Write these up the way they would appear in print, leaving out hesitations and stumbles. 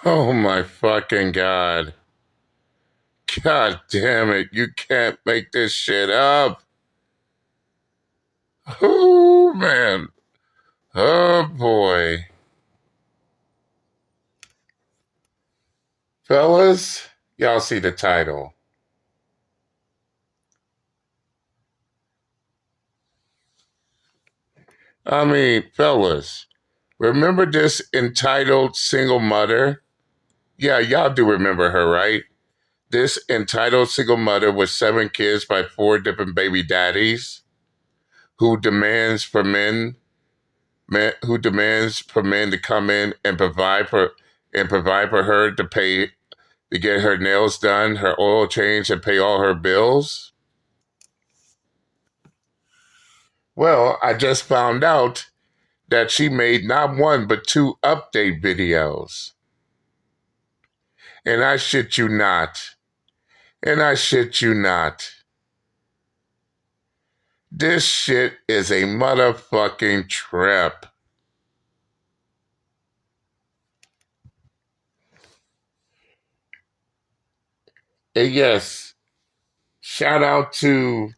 Oh my fucking God. God damn it. You can't make this shit up. Oh man. Oh boy. Fellas, y'all see the title. I mean, fellas, remember this entitled single mother? Yeah, y'all do remember her, right? This entitled single mother with 7 kids by 4 different baby daddies who demands for men to come in and provide for her to pay to get her nails done, her oil changed, and pay all her bills. Well, I just found out that she made not one but 2 update videos. And I shit you not. And I shit you not. This shit is a motherfucking trip. And yes, shout out to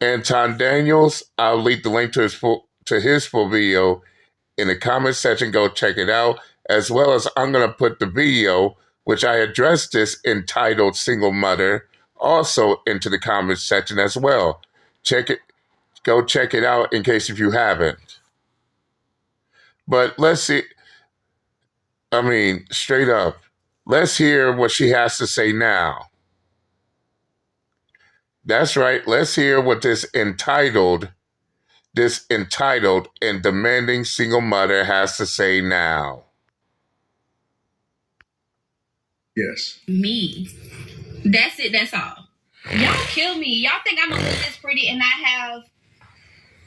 Anton Daniels. I'll leave the link to his full video in the comment section. Go check it out. As well as I'm gonna put the video, which I addressed this entitled single mother, also into the comment section as well. Go check it out in case if you haven't. But let's see. I mean, straight up. Let's hear what she has to say now. That's right. Let's hear what this entitled and demanding single mother has to say now. Yes. Me. That's it. That's all. Y'all kill me. Y'all think I'm gonna look this pretty and not have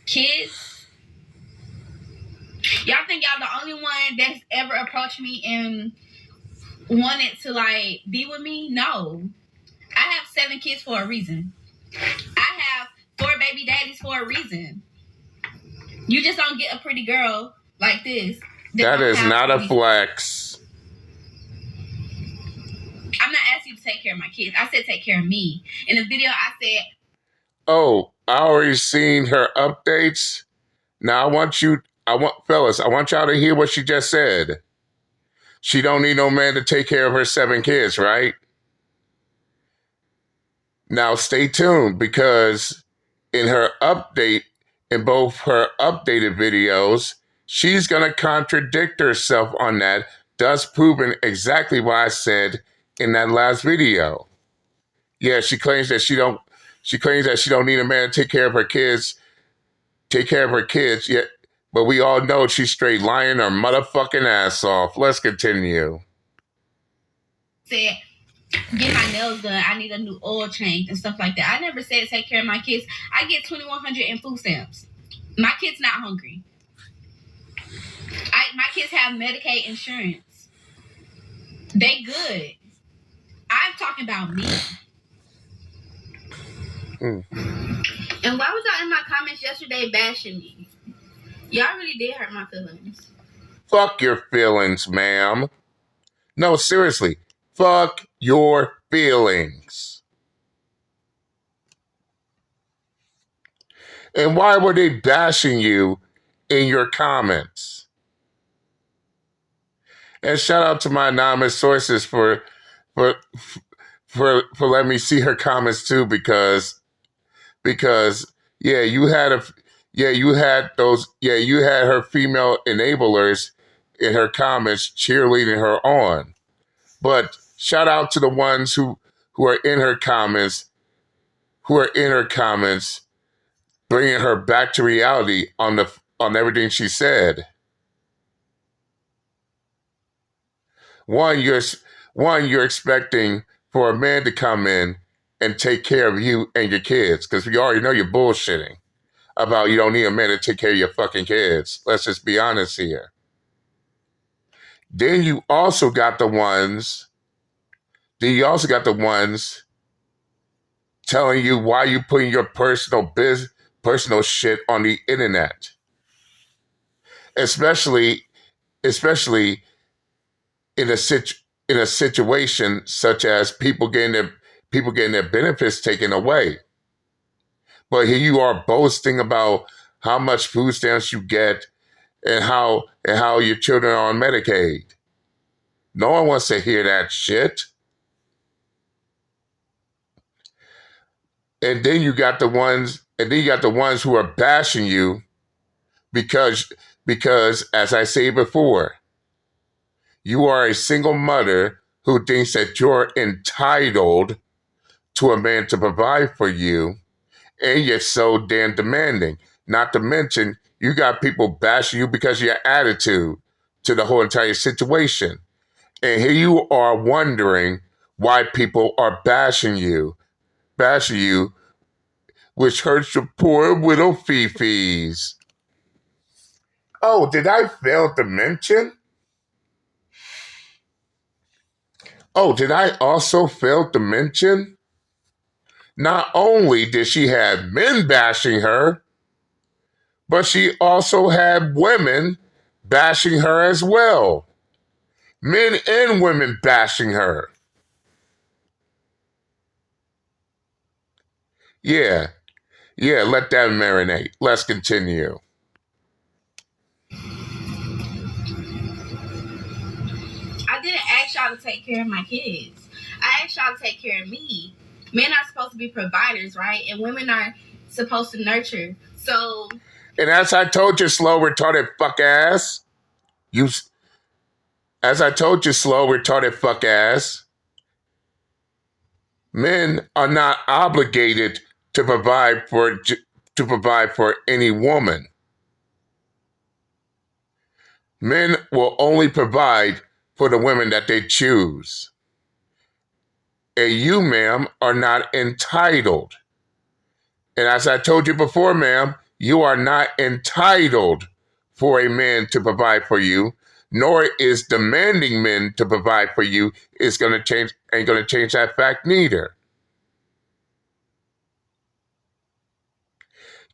kids? Y'all think y'all the only one that's ever approached me and wanted to like be with me? No. I have 7 kids for a reason. I have 4 baby daddies for a reason. You just don't get a pretty girl like this. That is not a flex. I'm not asking you to take care of my kids. I said take care of me. In the video, I said, oh, I already seen her updates. Now I want y'all to hear what she just said. She don't need no man to take care of her 7 kids, right? Now stay tuned because in both her updated videos, she's gonna contradict herself on that, thus proving exactly what I said in that last video. Yeah, she claims that she don't need a man to take care of her kids, yet but we all know she's straight lying her motherfucking ass off. Let's continue. Said, get my nails done. I need a new oil change and stuff like that. I never said take care of my kids. I get $2,100 in food stamps. My kids not hungry. My kids have Medicaid insurance. They good. I'm talking about me. And why was y'all in my comments yesterday bashing me? Y'all really did hurt my feelings. Fuck your feelings, ma'am. No, seriously. Fuck your feelings. And why were they bashing you in your comments? And shout out to my anonymous sources for letting me see her comments too, because you had her female enablers in her comments cheerleading her on. But shout out to the ones who are in her comments, bringing her back to reality on everything she said. One, you're expecting for a man to come in and take care of you and your kids, because we already know you're bullshitting about you don't need a man to take care of your fucking kids. Let's just be honest here. Then you also got the ones telling you why you putting your personal shit on the internet. Especially in in a situation such as people getting their benefits taken away. But here you are boasting about how much food stamps you get and how your children are on Medicaid. No one wants to hear that shit. And then you got the ones who are bashing you because as I say before, you are a single mother who thinks that you're entitled to a man to provide for you, and you're so damn demanding. Not to mention, you got people bashing you because of your attitude to the whole entire situation. And here you are wondering why people are bashing you, which hurts your poor little fifis. Oh, did I fail to mention? Oh, did I also fail to mention? Not only did she have men bashing her, but she also had women bashing her as well. Men and women bashing her. Yeah, let that marinate. Let's continue. I didn't ask y'all to take care of my kids. I asked y'all to take care of me. Men are supposed to be providers, right? And women are supposed to nurture. So, and as I told you, slow retarded fuck ass, men are not obligated to provide for any woman. Men will only provide for the women that they choose. And you, ma'am, are not entitled. And as I told you before, ma'am, you are not entitled for a man to provide for you, nor is demanding men to provide for you ain't going to change that fact neither.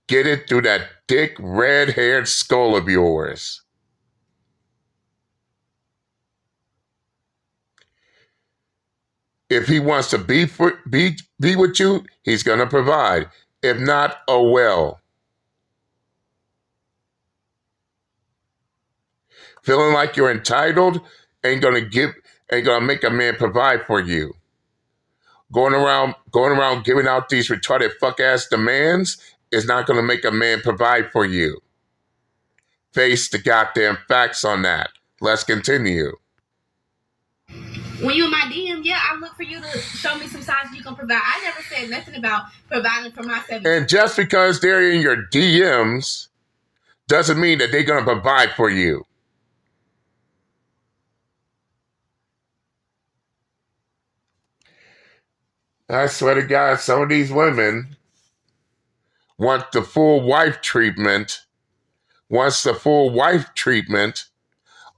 Get it through that thick, red-haired skull of yours. If he wants to be with you, he's going to provide. If not, oh well. Feeling like you're entitled ain't gonna make a man provide for you. Going around giving out these retarded fuck ass demands is not gonna make a man provide for you. Face the goddamn facts on that. Let's continue. when you in my DM, yeah, I look for you to show me some signs you can provide. I never said nothing about providing for myself. And just because they're in your DMs doesn't mean that they're gonna provide for you. I swear to God, some of these women want the full wife treatment,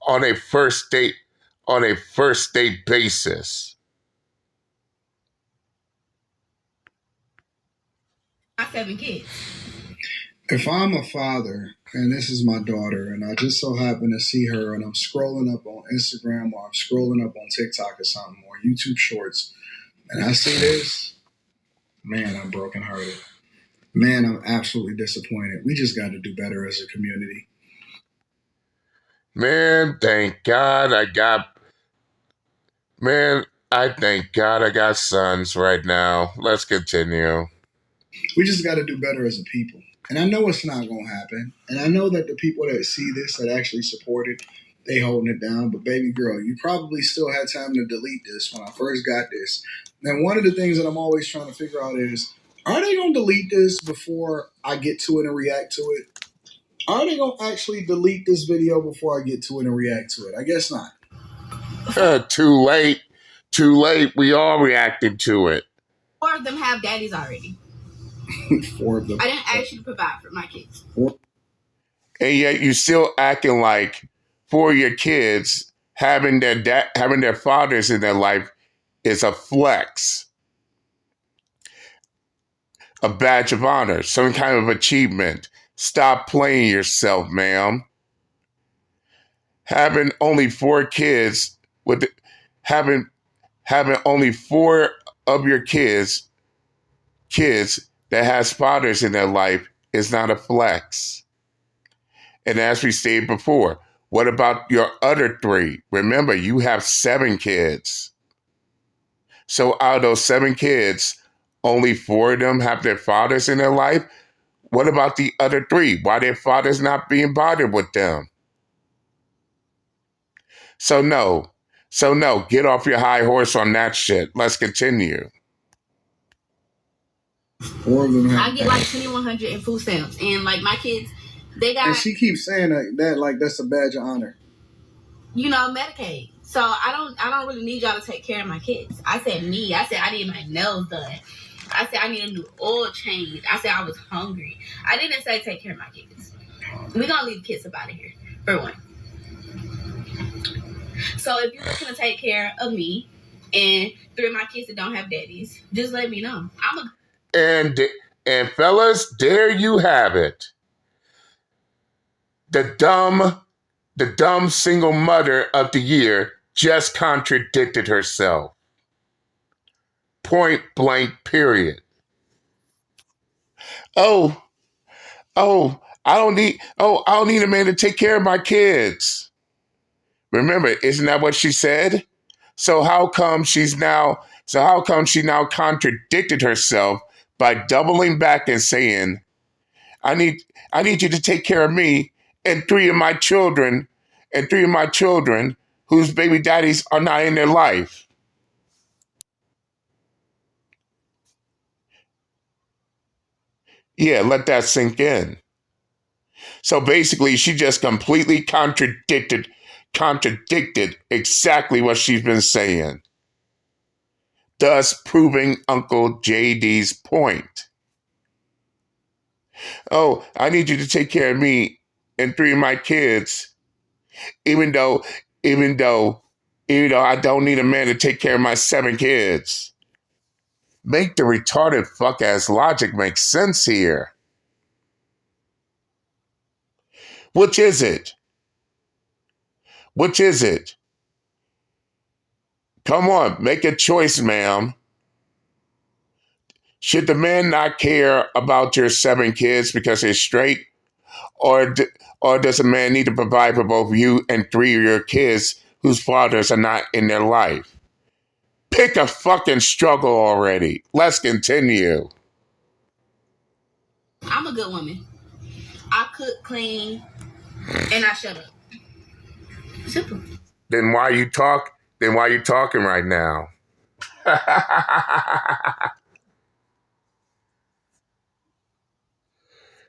on a first date basis. My 7 kids. If I'm a father and this is my daughter and I just so happen to see her and I'm scrolling up on Instagram or I'm scrolling up on TikTok or something or YouTube shorts and I see this, man, I'm brokenhearted. Man, I'm absolutely disappointed. We just got to do better as a community. Man, thank God I got sons right now. Let's continue. We just got to do better as a people. And I know it's not going to happen. And I know that the people that see this, that actually support it, they holding it down. But baby girl, you probably still had time to delete this when I first got this. And one of the things that I'm always trying to figure out is, are they going to delete this before I get to it and react to it? Are they going to actually delete this video before I get to it and react to it? I guess not. Too late. We all reacted to it. 4 of them have daddies already. 4 of them. I didn't ask you to provide for my kids. 4. And yet you still acting like for your kids having their fathers in their life is a flex, a badge of honor, some kind of achievement. Stop playing yourself, ma'am. Having only 4 kids having only 4 of your kids that has fathers in their life is not a flex. And as we stated before, what about your other 3? Remember, you have 7 kids. So out of those 7 kids, only 4 of them have their fathers in their life. What about the other 3? Why their fathers not being bothered with them? So no, get off your high horse on that shit. Let's continue. 4 of them. I get like 2,100 in food stamps, and like my kids, they got. And she keeps saying that like that's a badge of honor. Medicaid. So I don't really need y'all to take care of my kids. I said I need my nails done. I said I need a new oil change. I said I was hungry. I didn't say take care of my kids. We're gonna leave the kids up out of here, for one. So if you're looking to take care of me and 3 of my kids that don't have daddies, just let me know. And fellas, there you have it. The dumb single mother of the year just contradicted herself. Point blank, period. Oh, I don't need a man to take care of my kids. Remember, isn't that what she said? So how come she now contradicted herself by doubling back and saying, I need you to take care of me and 3 of my children whose baby daddies are not in their life. Yeah, let that sink in. So basically, she just completely contradicted exactly what she's been saying, thus proving Uncle JD's point. Oh, I need you to take care of me and 3 of my kids, even though I don't need a man to take care of my 7 kids. Make the retarded fuck-ass logic make sense here. Which is it? Come on, make a choice, ma'am. Should the man not care about your 7 kids because they're straight? Or does a man need to provide for both you and 3 of your kids whose fathers are not in their life? Pick a fucking struggle already. Let's continue. I'm a good woman. I cook, clean, and I shut up. Simple. Then why you talking right now?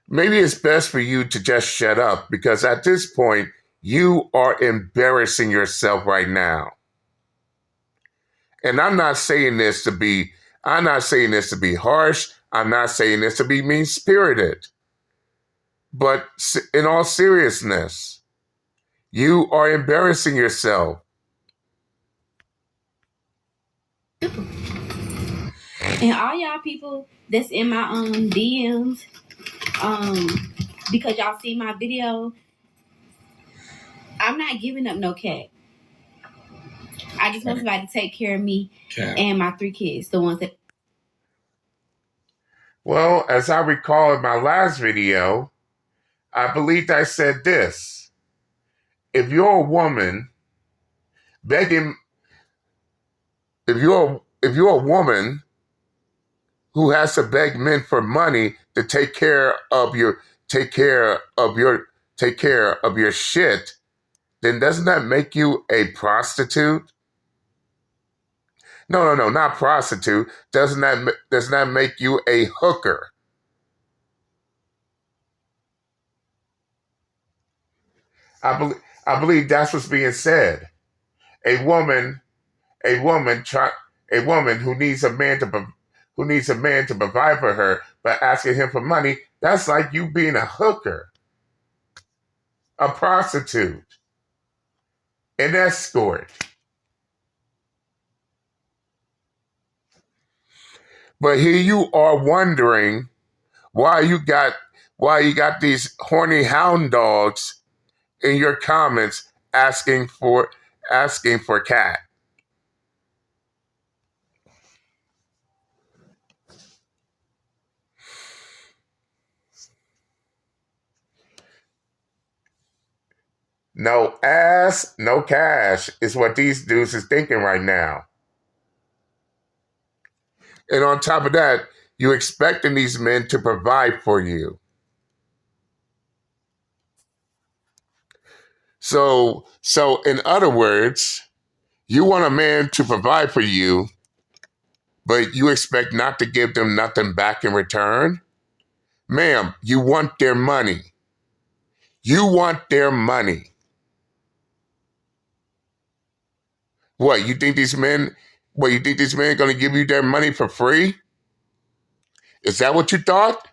Maybe it's best for you to just shut up, because at this point, you are embarrassing yourself right now. And I'm not saying this to be harsh. I'm not saying this to be mean-spirited. But in all seriousness, you are embarrassing yourself. And all y'all people that's in my DMs, because y'all see my video, I'm not giving up no cat. I just want somebody to take care of me and my 3 kids, the ones that. Well, as I recall in my last video, I believed I said this. If you're a woman begging, if you're a woman who has to beg men for money to take care of your shit, then doesn't that make you a prostitute? No, not prostitute. Doesn't that make you a hooker? I believe that's what's being said. A woman who needs a man to provide for her, but asking him for money, that's like you being a hooker, a prostitute, an escort. But here you are wondering why you got these horny hound dogs in your comments asking for cat. No ass, no cash is what these dudes is thinking right now. And on top of that, you're expecting these men to provide for you. So in other words, you want a man to provide for you, but you expect not to give them nothing back in return? Ma'am, you want their money. You want their money. What, you think these men are going to give you their money for free? Is that what you thought?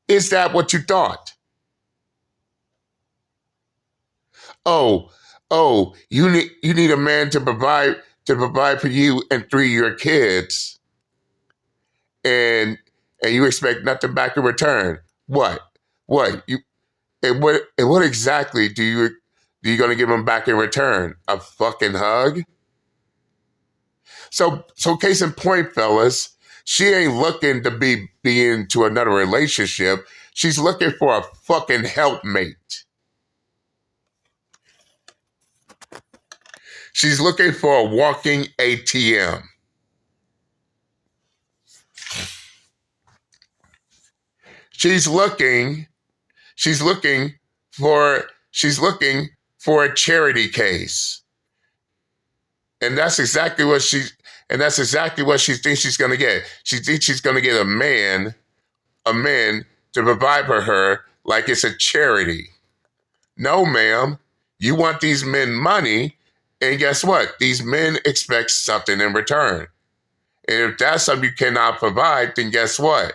Is that what you thought? Oh, you need a man to provide for you and 3 of your kids, and you expect nothing back in return. What? You and what exactly do you going to give him back in return? A fucking hug? So case in point, fellas, she ain't looking to be into another relationship. She's looking for a fucking helpmate. She's looking for a walking ATM. She's looking for a charity case. And that's exactly what she thinks she's gonna get. She thinks she's gonna get a man to provide for her like it's a charity. No, ma'am. You want these men money, and guess what? These men expect something in return. And if that's something you cannot provide, then guess what?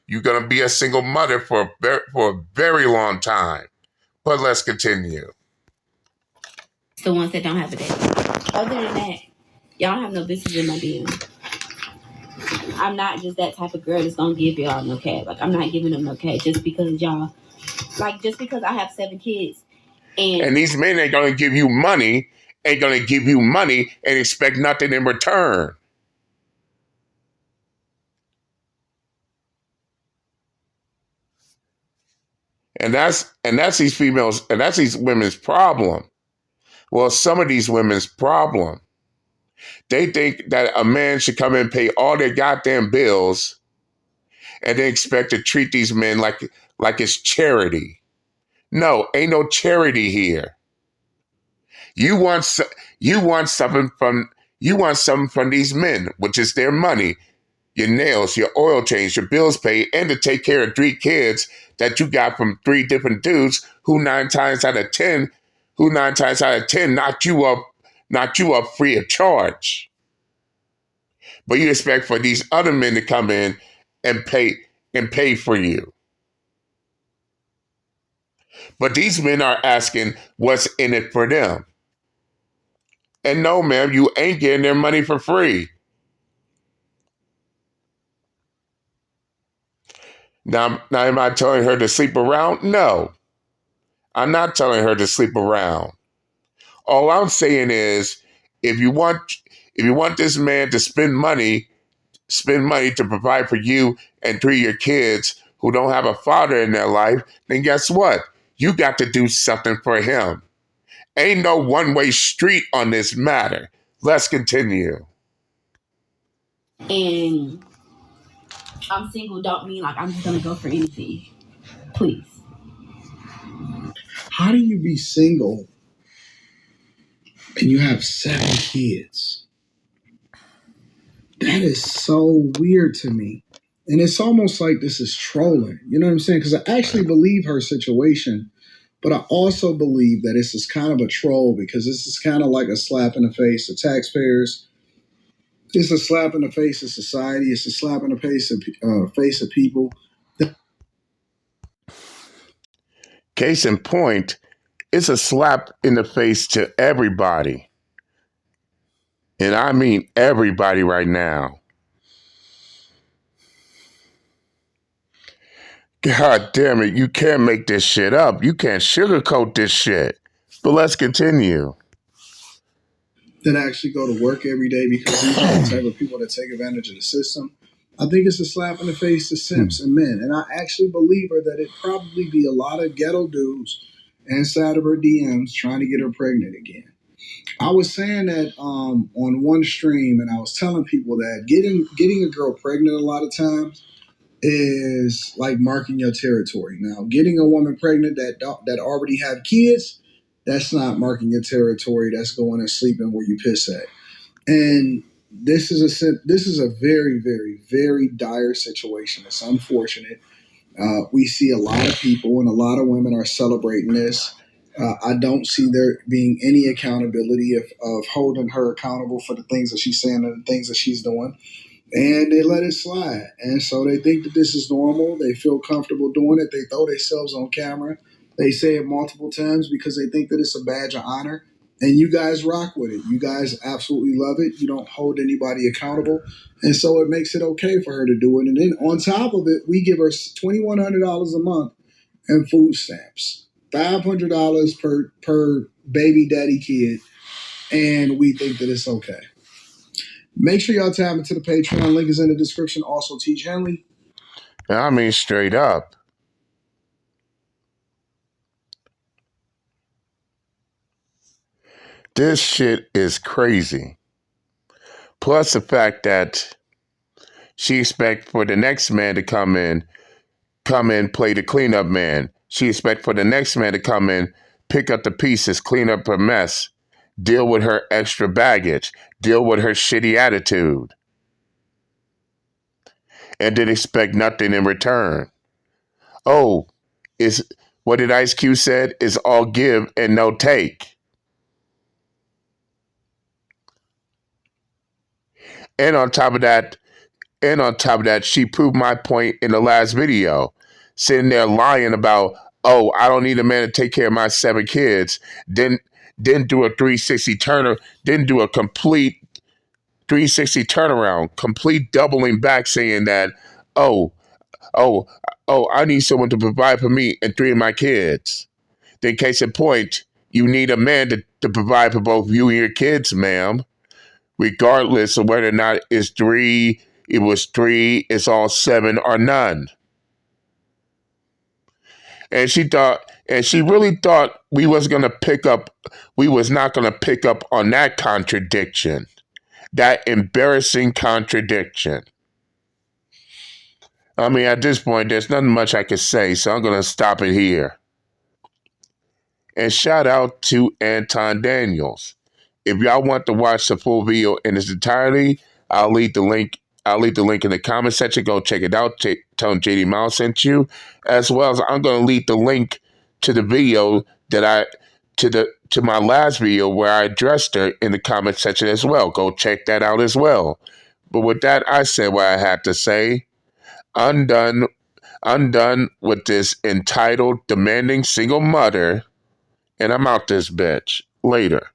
You're gonna be a single mother for a very long time. But let's continue. It's the ones that don't have a date. Other than that, y'all don't have no business in my DM. I'm not just that type of girl that's gonna give y'all no cash. Like, I'm not giving them no cash just because y'all, like, just because I have 7 kids. And these men ain't gonna give you money, and expect nothing in return. And that's these females, and that's these women's problem. Well, some of these women's problem. They think that a man should come and pay all their goddamn bills, and they expect to treat these men like it's charity. No, ain't no charity here. You want something from these men, which is their money, your nails, your oil change, your bills paid, and to take care of 3 kids that you got from 3 different dudes who 9 times out of 10 knocked you up free of charge. But you expect for these other men to come in and pay for you. But these men are asking what's in it for them. And no, ma'am, you ain't getting their money for free. Now, am I telling her to sleep around? No, I'm not telling her to sleep around. All I'm saying is, if you want this man to spend money to provide for you and 3 of your kids who don't have a father in their life, then guess what? You got to do something for him. Ain't no one-way street on this matter. Let's continue. And I'm single don't mean like I'm just gonna go for anything. Please. How do you be single and you have 7 kids? That is so weird to me. And it's almost like this is trolling. You know what I'm saying? Because I actually believe her situation, but I also believe that this is kind of a troll because this is kind of like a slap in the face of taxpayers. It's a slap in the face of society. It's a slap in the face of people. Case in point, it's a slap in the face to everybody. And I mean everybody right now. God damn it, you can't make this shit up. You can't sugarcoat this shit. But let's continue. That actually go to work every day because these are the type of people that take advantage of the system. I think it's a slap in the face to simps and men. And I actually believe her that it probably be a lot of ghetto dudes inside of her DMs trying to get her pregnant again. I was saying that on one stream, and I was telling people that getting a girl pregnant a lot of times is like marking your territory. Now, getting a woman pregnant that already have kids, that's not marking your territory. That's going and sleeping where you piss at. And this is a very, very, very dire situation. It's unfortunate. We see a lot of people and a lot of women are celebrating this. I don't see there being any accountability of holding her accountable for the things that she's saying and the things that she's doing. And they let it slide. And so they think that this is normal. They feel comfortable doing it. They throw themselves on camera. They say it multiple times because they think that it's a badge of honor. And you guys rock with it. You guys absolutely love it. You don't hold anybody accountable. And so it makes it okay for her to do it. And then on top of it, we give her $2,100 a month in food stamps, $500 per baby daddy kid. And we think that it's okay. Make sure y'all tap into the Patreon. Link is in the description. Also, Teach Henley. I mean, straight up. This shit is crazy. Plus the fact that she expect for the next man to come in, play the cleanup man. She expect for the next man to come in, pick up the pieces, clean up her mess, deal with her extra baggage, deal with her shitty attitude, and then expect nothing in return. Oh, is what did Ice Cube said? Is all give and no take. And on top of that, she proved my point in the last video, sitting there lying about, oh, I don't need a man to take care of my 7 kids. Didn't do a 360 turner, didn't do a complete 360 turnaround, complete doubling back, saying that, oh, oh, I need someone to provide for me and 3 of my kids. Then case in point, you need a man to provide for both you and your kids, ma'am. Regardless of whether or not it's 3, it was 3, it's all 7 or none. And she really thought we was not gonna pick up on that contradiction. That embarrassing contradiction. I mean, at this point, there's nothing much I can say, so I'm gonna stop it here. And shout out to Anton Daniels. If y'all want to watch the full video in its entirety, I'll leave the link in the comment section. Go check it out. Tell them JD Miles sent you. As well as I'm going to leave the link to the video to my last video where I addressed her in the comment section as well. Go check that out as well. But with that, I said what I had to say. I'm done with this entitled demanding single mother, and I'm out this bitch. Later.